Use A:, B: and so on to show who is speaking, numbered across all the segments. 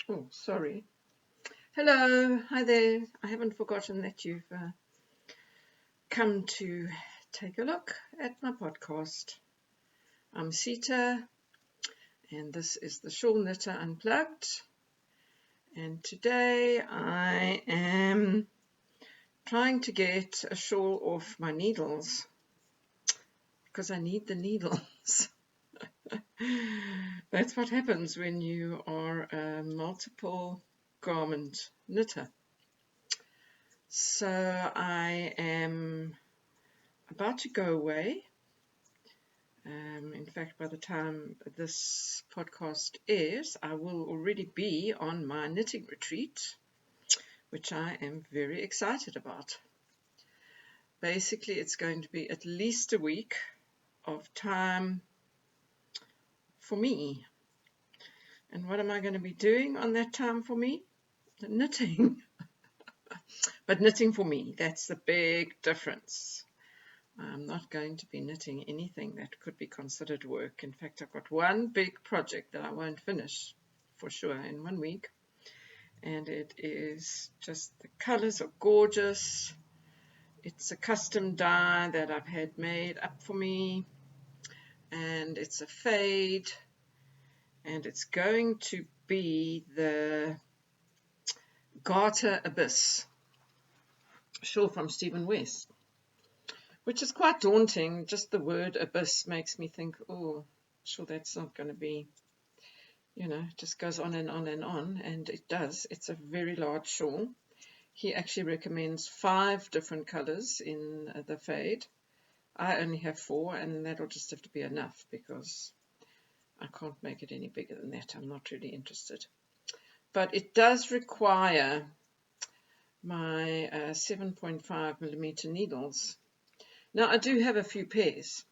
A: Oh, sorry. Hello, hi there. I haven't forgotten that you've come to take a look at my podcast. I'm Sita, and this is the Shawl Knitter Unplugged. And today I am trying to get a shawl off my needles because I need the needles. That's what happens when you are a multiple garment knitter. So I am about to go away. In fact, by the time this podcast airs, I will already be on my knitting retreat, which I am very excited about. Basically, it's going to be at least a week of time for me. And what am I going to be doing on that time for me? Knitting. But knitting for me, that's the big difference. I'm not going to be knitting anything that could be considered work. In fact, I've got one big project that I won't finish for sure in 1 week. And it is just, the colors are gorgeous. It's a custom dye that I've had made up for me. And it's a fade. And it's going to be the Garter Abyss shawl from Stephen West, which is quite daunting. Just the word abyss makes me think, oh, sure, that's not going to be, it just goes on and on and on, and it does. It's a very large shawl. He actually recommends 5 different colors in the fade. I only have 4, and that'll just have to be enough because I can't make it any bigger than that. I'm not really interested. But it does require my 7.5 millimeter needles. Now, I do have a few pairs,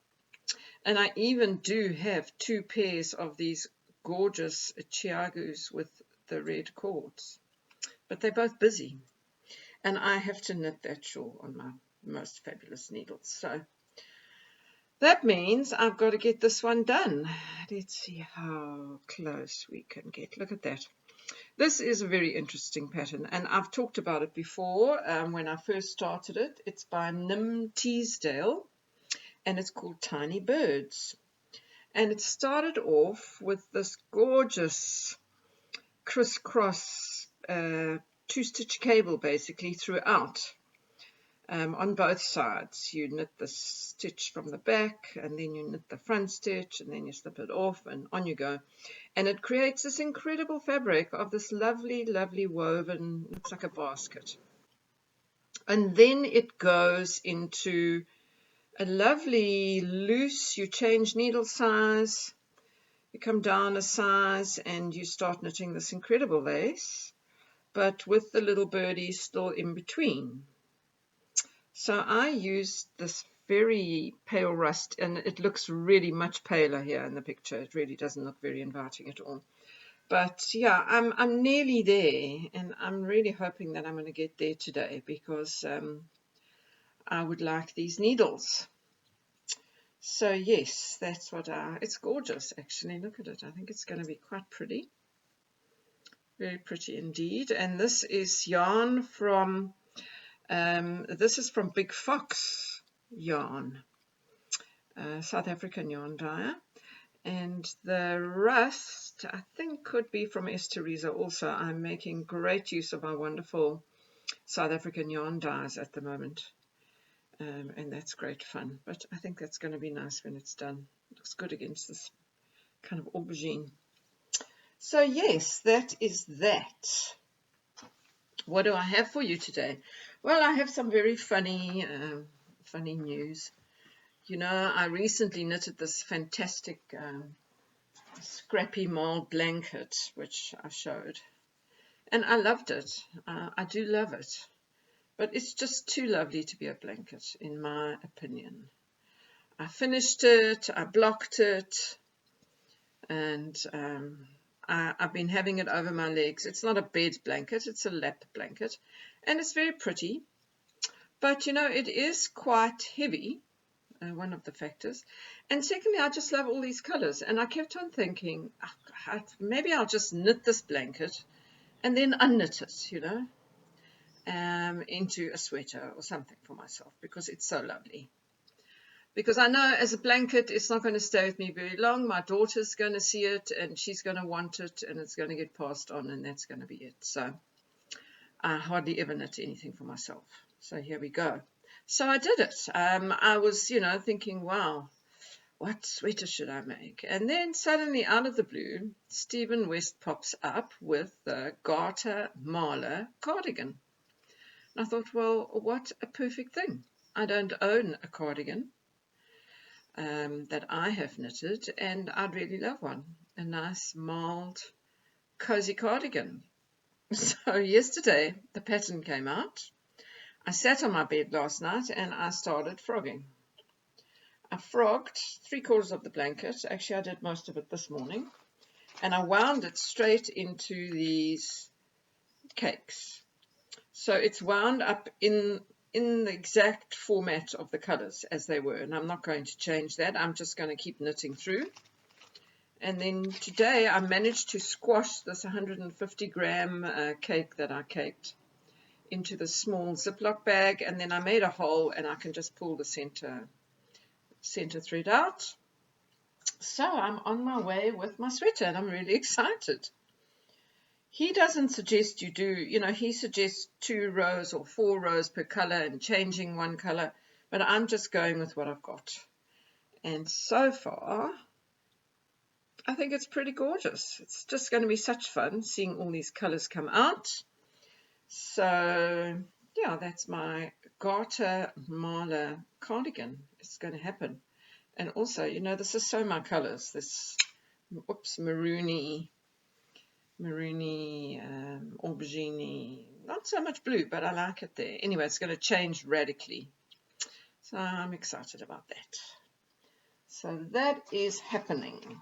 A: and I even do have 2 pairs of these gorgeous chiagus with the red cords, but they're both busy, and I have to knit that shawl on my most fabulous needles. So that means I've got to get this one done. Let's see how close we can get. Look at that. This is a very interesting pattern, and I've talked about it before when I first started it. It's by Nim Teasdale, and it's called Tiny Birds. And it started off with this gorgeous crisscross 2-stitch cable basically throughout. On both sides, you knit the stitch from the back, and then you knit the front stitch, and then you slip it off, and on you go. And it creates this incredible fabric of this lovely, lovely woven, looks like a basket. And then it goes into a lovely loose, you change needle size, you come down a size, and you start knitting this incredible lace, but with the little birdies still in between. So I used this very pale rust, and it looks really much paler here in the picture. It really doesn't look very inviting at all. But yeah, I'm nearly there, and I'm really hoping that I'm going to get there today because I would like these needles. So yes, that's what it's gorgeous actually. Look at it. I think it's going to be quite pretty. Very pretty indeed. And this is yarn from this is from Big Fox yarn, South African yarn dyer. And the rust, I think, could be from Teresa also. I'm making great use of my wonderful South African yarn dyes at the moment. And that's great fun. But I think that's going to be nice when it's done. Looks good against this kind of aubergine. So yes, that is that. What do I have for you today? Well, I have some very funny news. I recently knitted this fantastic scrappy marled blanket, which I showed, and I loved it. I do love it, but it's just too lovely to be a blanket, in my opinion. I finished it, I blocked it, and I've been having it over my legs. It's not a bed blanket, it's a lap blanket, and it's very pretty, but it is quite heavy. One of the factors. And secondly, I just love all these colors, and I kept on thinking, maybe I'll just knit this blanket and then unknit it, you know, into a sweater or something for myself, because it's so lovely. Because I know as a blanket, it's not going to stay with me very long. My daughter's going to see it, and she's going to want it, and it's going to get passed on, and that's going to be it. So I hardly ever knit anything for myself. So here we go. So I did it. I was, you know, thinking, wow, what sweater should I make? And then suddenly, out of the blue, Stephen West pops up with the garter marled cardigan. And I thought, well, what a perfect thing. I don't own a cardigan that I have knitted, and I'd really love one. A nice, marled, cozy cardigan. So yesterday, the pattern came out. I sat on my bed last night and I started frogging. I frogged 3/4 of the blanket. Actually, I did most of it this morning. And I wound it straight into these cakes. So it's wound up in the exact format of the colours as they were. And I'm not going to change that. I'm just going to keep knitting through. And then today I managed to squash this 150 gram cake that I caked into the small Ziploc bag, and then I made a hole and I can just pull the center thread out. So I'm on my way with my sweater and I'm really excited. He doesn't suggest you do, you know, he suggests 2 rows or 4 rows per color and changing one color, but I'm just going with what I've got. And so far, I think it's pretty gorgeous. It's just going to be such fun seeing all these colors come out. So yeah, that's my garter marled cardigan. It's going to happen. And also, you know, this is so my colors. This, oops, maroony, aubergine, not so much blue, but I like it there. Anyway, it's going to change radically. So I'm excited about that. So that is happening.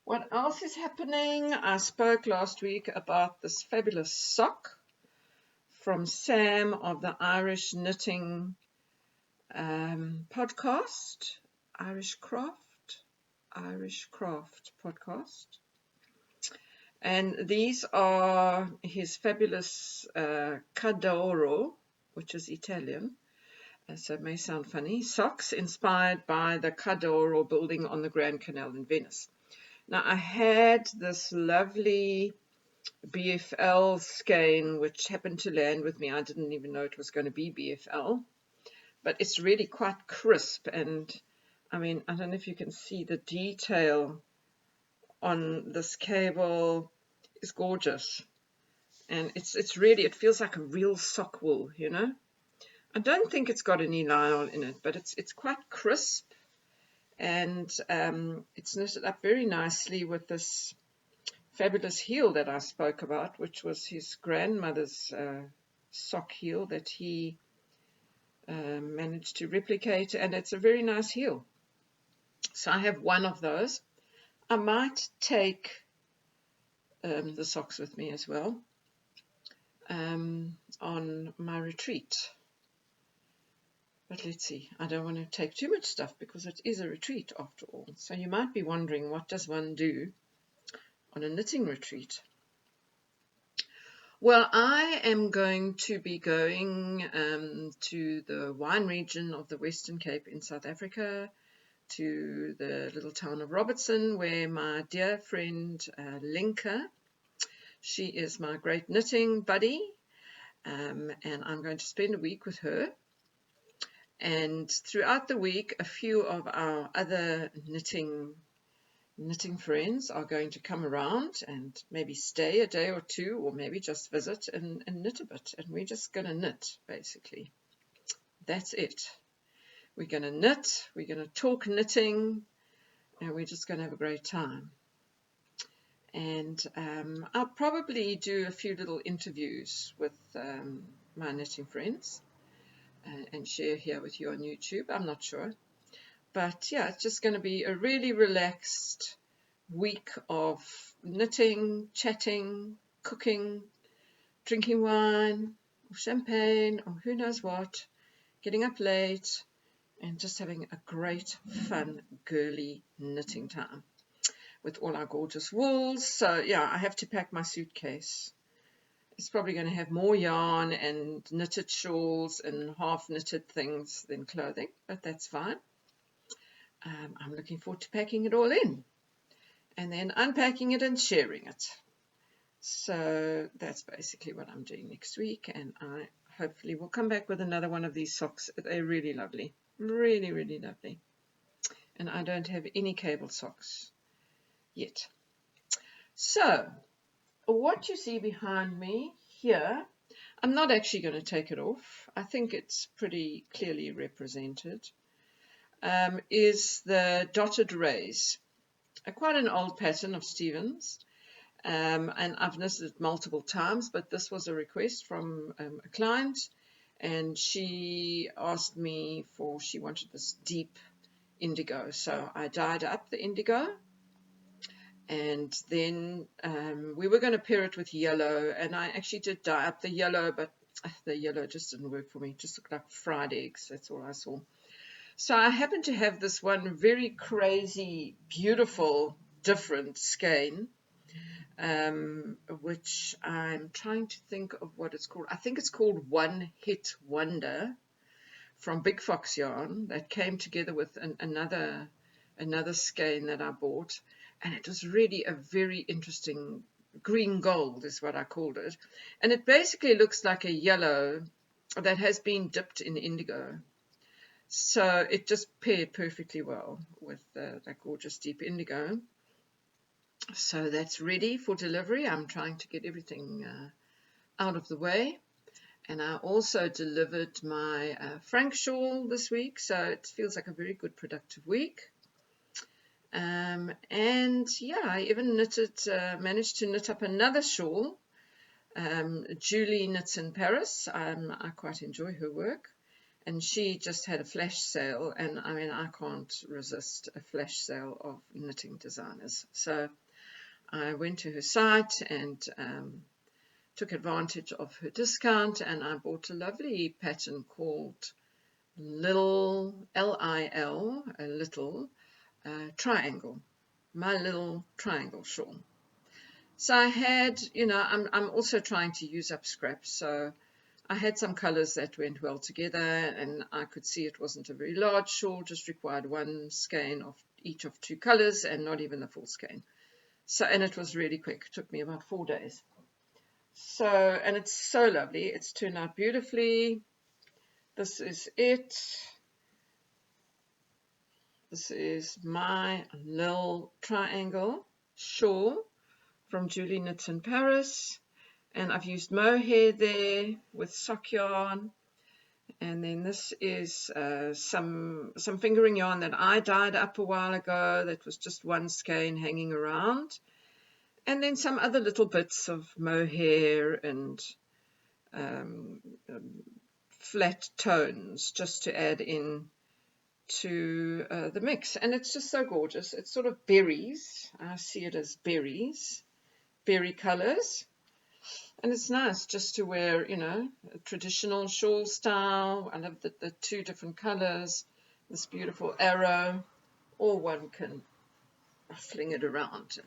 A: What else is happening? I spoke last week about this fabulous sock from Sam of the Irish Knitting podcast, Irish Craft podcast. And these are his fabulous Cadoro, which is Italian, so it may sound funny, socks inspired by the Cadoro building on the Grand Canal in Venice. Now I had this lovely BFL skein which happened to land with me. I didn't even know it was going to be BFL, but it's really quite crisp, and I mean, I don't know if you can see the detail on this cable is gorgeous, and it's really, it feels like a real sock wool, you know. I don't think it's got any nylon in it, but it's quite crisp, and it's knitted up very nicely with this fabulous heel that I spoke about, which was his grandmother's sock heel that he managed to replicate, and it's a very nice heel. So I have one of those. I might take the socks with me as well on my retreat. But let's see, I don't want to take too much stuff because it is a retreat after all. So you might be wondering, what does one do on a knitting retreat? Well, I am going to be going to the wine region of the Western Cape in South Africa, to the little town of Robertson, where my dear friend Linka, she is my great knitting buddy, and I'm going to spend a week with her. And throughout the week, a few of our other knitting friends are going to come around and maybe stay a day or two, or maybe just visit and knit a bit. And we're just going to knit, basically. That's it. We're going to knit, we're going to talk knitting, and we're just going to have a great time. And I'll probably do a few little interviews with my knitting friends and share here with you on YouTube. I'm not sure. But yeah, it's just going to be a really relaxed week of knitting, chatting, cooking, drinking wine or champagne or who knows what, getting up late and just having a great, fun, girly knitting time with all our gorgeous wools. So yeah, I have to pack my suitcase is probably going to have more yarn and knitted shawls and half knitted things than clothing, but that's fine. I'm looking forward to packing it all in and then unpacking it and sharing it. So that's basically what I'm doing next week, and I hopefully will come back with another one of these socks. They're really lovely, really, really lovely. And I don't have any cable socks yet. So what you see behind me here, I'm not actually going to take it off. I think it's pretty clearly represented, is the dotted rays, quite an old pattern of Stevens. And I've knitted it multiple times, but this was a request from a client, and she asked me she wanted this deep indigo. So I dyed up the indigo, and then we were going to pair it with yellow, and I actually did dye up the yellow, but the yellow just didn't work for me. It just looked like fried eggs. That's all I saw. So I happened to have this one very crazy, beautiful, different skein, which I'm trying to think of what it's called. I think it's called One Hit Wonder from Big Fox yarn that came together with another skein that I bought, and it was really a very interesting green gold is what I called it, and it basically looks like a yellow that has been dipped in indigo. So it just paired perfectly well with that gorgeous deep indigo. So that's ready for delivery. I'm trying to get everything out of the way. And I also delivered my Frank shawl this week, so it feels like a very good productive week. And yeah, I even managed to knit up another shawl. Julie knits in Paris. I quite enjoy her work. And she just had a flash sale, and I mean, I can't resist a flash sale of knitting designers. So I went to her site and took advantage of her discount, and I bought a lovely pattern called Little, L-I-L, a little triangle, my little triangle shawl. So I had, I'm also trying to use up scraps, so I had some colors that went well together, and I could see it wasn't a very large shawl, just required one skein of each of 2 colors and not even the full skein. So, and it was really quick. It took me about 4 days. So, and it's so lovely. It's turned out beautifully. This is it. This is my little triangle shawl from Julie Knits in Paris. And I've used mohair there with sock yarn. And then this is some fingering yarn that I dyed up a while ago. That was just one skein hanging around. And then some other little bits of mohair and flat tones just to add in to the mix. And it's just so gorgeous. It's sort of berries. I see it as berries, berry colors. And it's nice just to wear, a traditional shawl style. I love the 2 different colors, this beautiful arrow, or one can fling it around.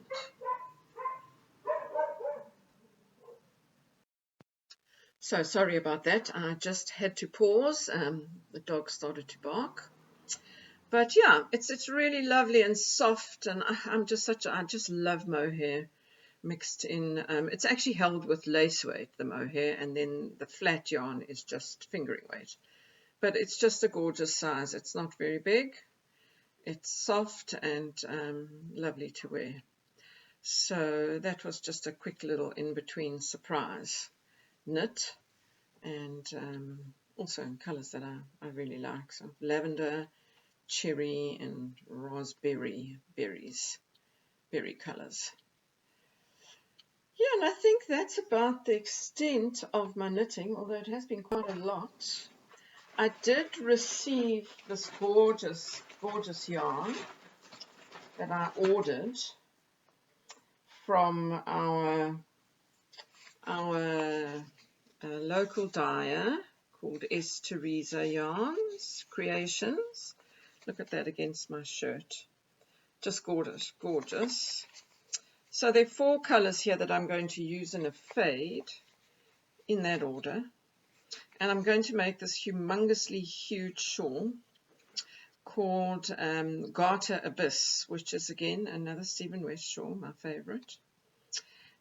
A: So sorry about that. I just had to pause. The dog started to bark. But yeah, it's really lovely and soft, and I just love mohair mixed in. It's actually held with lace weight, the mohair, and then the flat yarn is just fingering weight. But it's just a gorgeous size. It's not very big. It's soft and lovely to wear. So that was just a quick little in-between surprise knit, and also in colors that I really like. So lavender, cherry, and raspberry berry colors. Yeah, and I think that's about the extent of my knitting, although it has been quite a lot. I did receive this gorgeous yarn that I ordered from our local dyer called S. Teresa Yarns Creations. Look at that against my shirt. Just gorgeous. So there are 4 colors here that I'm going to use in a fade. in that order. And I'm going to make this humongously huge shawl called Garter Abyss, which is again another Stephen West shawl, my favorite.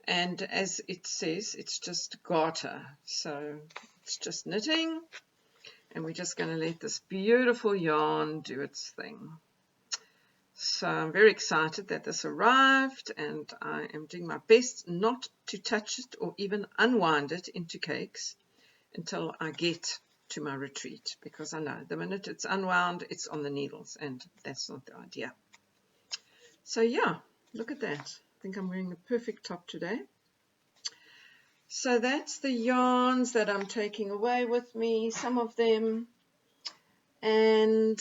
A: And as it says, it's just garter, so it's just knitting, and we're just going to let this beautiful yarn do its thing. So I'm very excited that this arrived, and I am doing my best not to touch it or even unwind it into cakes until I get to my retreat, because I know the minute it's unwound, it's on the needles, and that's not the idea. So yeah, look at that. I think I'm wearing the perfect top today. So that's the yarns that I'm taking away with me, some of them, and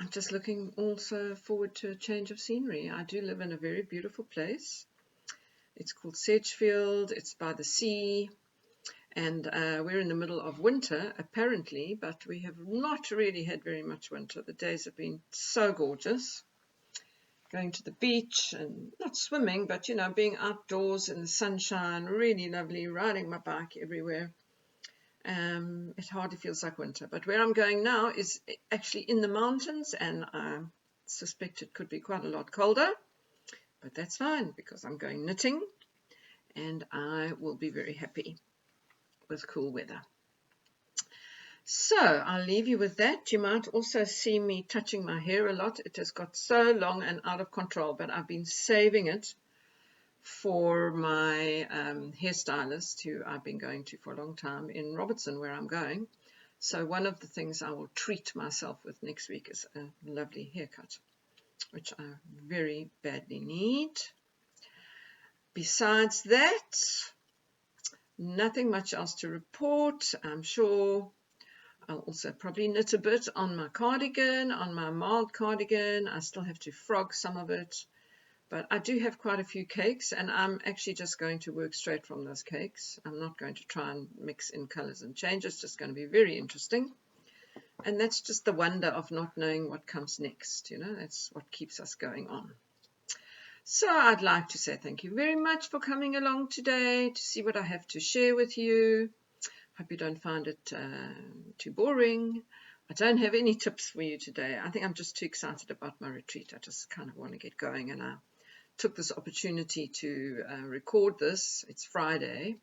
A: I'm just looking also forward to a change of scenery. I do live in a very beautiful place. It's called Sedgefield, it's by the sea, and we're in the middle of winter apparently, but we have not really had very much winter. The days have been so gorgeous. Going to the beach and not swimming, but, you know, being outdoors in the sunshine, really lovely, riding my bike everywhere. It hardly feels like winter. But where I'm going now is actually in the mountains, and I suspect it could be quite a lot colder, but that's fine because I'm going knitting, and I will be very happy with cool weather. So I'll leave you with that. You might also see me touching my hair a lot. It has got so long and out of control, but I've been saving it for my hairstylist, who I've been going to for a long time in Robertson, where I'm going. So one of the things I will treat myself with next week is a lovely haircut, which I very badly need. Besides that, nothing much else to report. I'm sure I'll also probably knit a bit on my cardigan, on my marled cardigan. I still have to frog some of it, but I do have quite a few cakes, and I'm actually just going to work straight from those cakes. I'm not going to try and mix in colors and change. It's just going to be very interesting, and that's just the wonder of not knowing what comes next. You know, that's what keeps us going on. So I'd like to say thank you very much for coming along today to see what I have to share with you. Hope you don't find it too boring. I don't have any tips for you today. I think I'm just too excited about my retreat. I just kind of want to get going, and I took this opportunity to record this. It's Friday,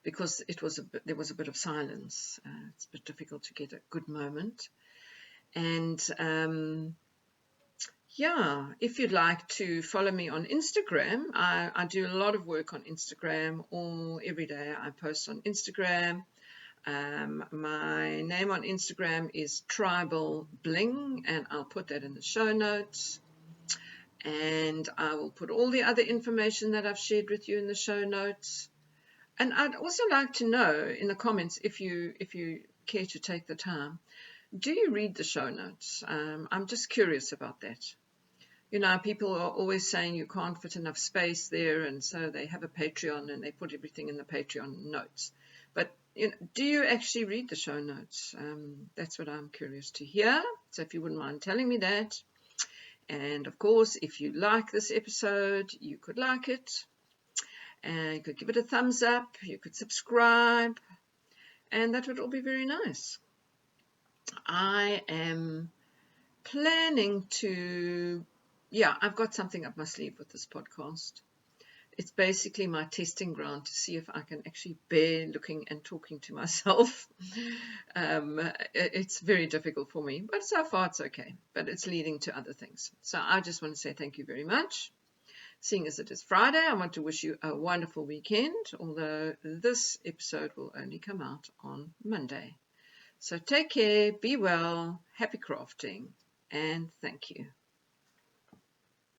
A: because there was a bit of silence. It's a bit difficult to get a good moment. And yeah, if you'd like to follow me on Instagram, I do a lot of work on Instagram. Every day I post on Instagram. My name on Instagram is Tribal Bling, and I'll put that in the show notes. And I will put all the other information that I've shared with you in the show notes. And I'd also like to know in the comments, if you care to take the time, do you read the show notes? I'm just curious about that. You know, people are always saying you can't fit enough space there, and so they have a Patreon and they put everything in the Patreon notes. But you know, do you actually read the show notes? That's what I'm curious to hear. So if you wouldn't mind telling me that. And of course, if you like this episode, you could like it. And you could give it a thumbs up. You could subscribe. And that would all be very nice. I am planning to... Yeah, I've got something up my sleeve with this podcast. It's basically my testing ground to see if I can actually bear looking and talking to myself. It's very difficult for me, but so far it's okay. But it's leading to other things. So I just want to say thank you very much. Seeing as it is Friday, I want to wish you a wonderful weekend, although this episode will only come out on Monday. So take care, be well, happy crafting, and thank you.